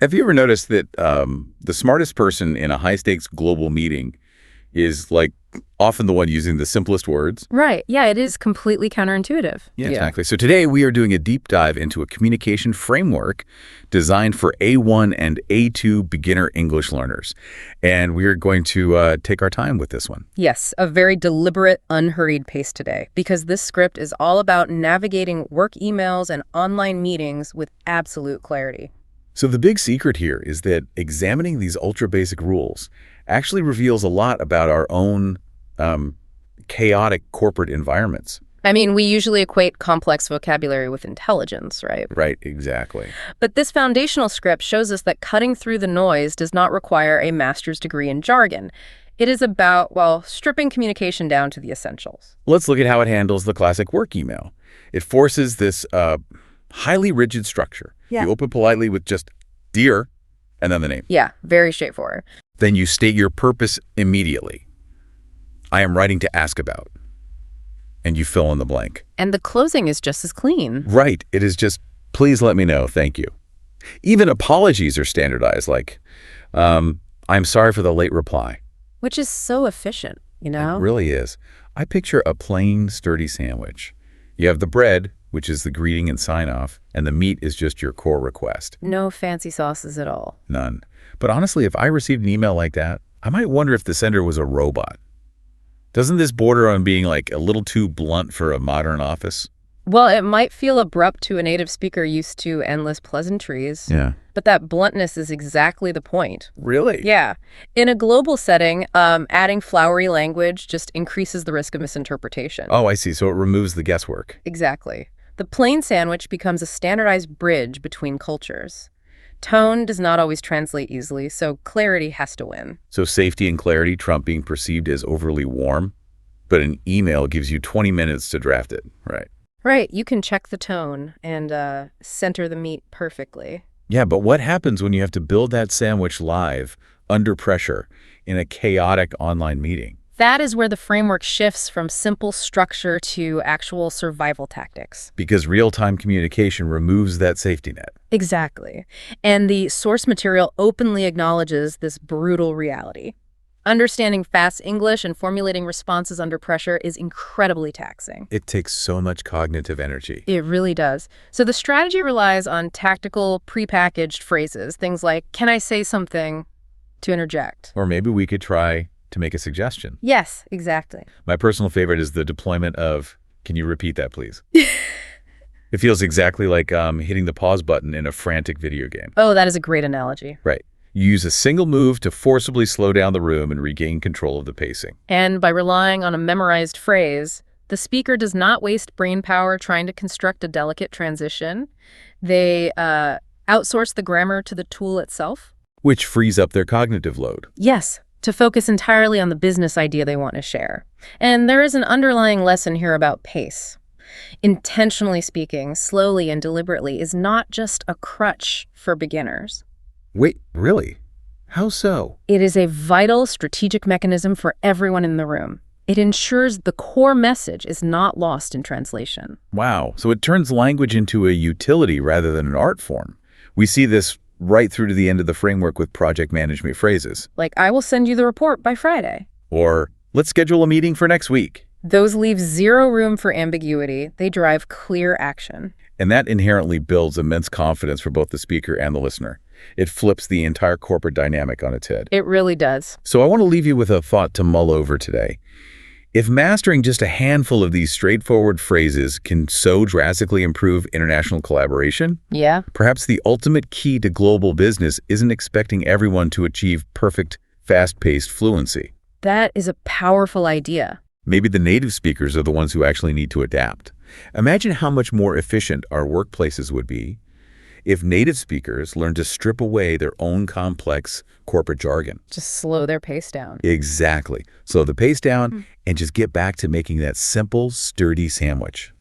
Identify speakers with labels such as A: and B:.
A: Have you ever noticed that the smartest person in a high-stakes global meeting is, like, often the one using the simplest words?
B: Right. Yeah, it is completely counterintuitive.
A: Yeah, exactly. So today we are doing a deep dive into a communication framework designed for A1 and A2 beginner English learners. And we are going to take our time with this one.
B: Yes, a very deliberate, unhurried pace today, because this script is all about navigating work emails and online meetings with absolute clarity.
A: So the big secret here is that examining these ultra-basic rules actually reveals a lot about our own chaotic corporate environments.
B: I mean, we usually equate complex vocabulary with intelligence, right?
A: Right, exactly.
B: But this foundational script shows us that cutting through the noise does not require a master's degree in jargon. It is about, well, stripping communication down to the essentials.
A: Let's look at how it handles the classic work email. It forces this highly rigid structure.
B: Yeah.
A: You open politely with just "Dear," and then the name.
B: Yeah, very straightforward.
A: Then you state your purpose immediately. I am writing to ask about. And you fill in the blank.
B: And the closing is just as clean.
A: Right. It is just, please let me know, thank you. Even apologies are standardized, like, I'm sorry for the late reply.
B: Which is so efficient, you know?
A: It really is. I picture a plain, sturdy sandwich. You have the bread, which is the greeting and sign-off, and the meat is just your core request.
B: No fancy sauces at all.
A: None. But honestly, if I received an email like that, I might wonder if the sender was a robot. Doesn't this border on being like a little too blunt for a modern office?
B: Well, it might feel abrupt to a native speaker used to endless pleasantries.
A: Yeah.
B: But that bluntness is exactly the point.
A: Really?
B: Yeah. In a global setting, adding flowery language just increases the risk of misinterpretation.
A: Oh, I see. So it removes the guesswork.
B: Exactly. The plain sandwich becomes a standardized bridge between cultures. Tone does not always translate easily, so clarity has to win.
A: So safety and clarity trump being perceived as overly warm, but an email gives you 20 minutes to draft it, right?
B: Right. You can check the tone and center the meat perfectly.
A: Yeah, but what happens when you have to build that sandwich live, under pressure, in a chaotic online meeting?
B: That is where the framework shifts from simple structure to actual survival tactics.
A: Because real-time communication removes that safety net.
B: Exactly. And the source material openly acknowledges this brutal reality. Understanding fast English and formulating responses under pressure is incredibly taxing.
A: It takes so much cognitive energy.
B: It really does. So the strategy relies on tactical, prepackaged phrases, things like, "Can I say something?" to interject.
A: Or maybe we could try to make a suggestion.
B: Yes, exactly.
A: My personal favorite is the deployment of, "Can you repeat that, please?" It feels exactly like hitting the pause button in a frantic video game.
B: Oh, that is a great analogy.
A: Right. You use a single move to forcibly slow down the room and regain control of the pacing.
B: And by relying on a memorized phrase, the speaker does not waste brain power trying to construct a delicate transition. They outsource the grammar to the tool itself.
A: Which frees up their cognitive load.
B: Yes, to focus entirely on the business idea they want to share. And there is an underlying lesson here about pace. Intentionally speaking, slowly and deliberately, is not just a crutch for beginners.
A: Wait, really? How so?
B: It is a vital strategic mechanism for everyone in the room. It ensures the core message is not lost in translation.
A: Wow. So it turns language into a utility rather than an art form. We see this right through to the end of the framework with project management phrases.
B: Like, "I will send you the report by Friday."
A: Or, "Let's schedule a meeting for next week."
B: Those leave zero room for ambiguity. They drive clear action.
A: And that inherently builds immense confidence for both the speaker and the listener. It flips the entire corporate dynamic on its head.
B: It really does.
A: So I want to leave you with a thought to mull over today. If mastering just a handful of these straightforward phrases can so drastically improve international collaboration,
B: Yeah.
A: perhaps the ultimate key to global business isn't expecting everyone to achieve perfect, fast-paced fluency.
B: That is a powerful idea.
A: Maybe the native speakers are the ones who actually need to adapt. Imagine how much more efficient our workplaces would be if native speakers learned to strip away their own complex corporate jargon.
B: Just slow their pace down.
A: Exactly. Slow the pace down and just get back to making that simple, sturdy sandwich.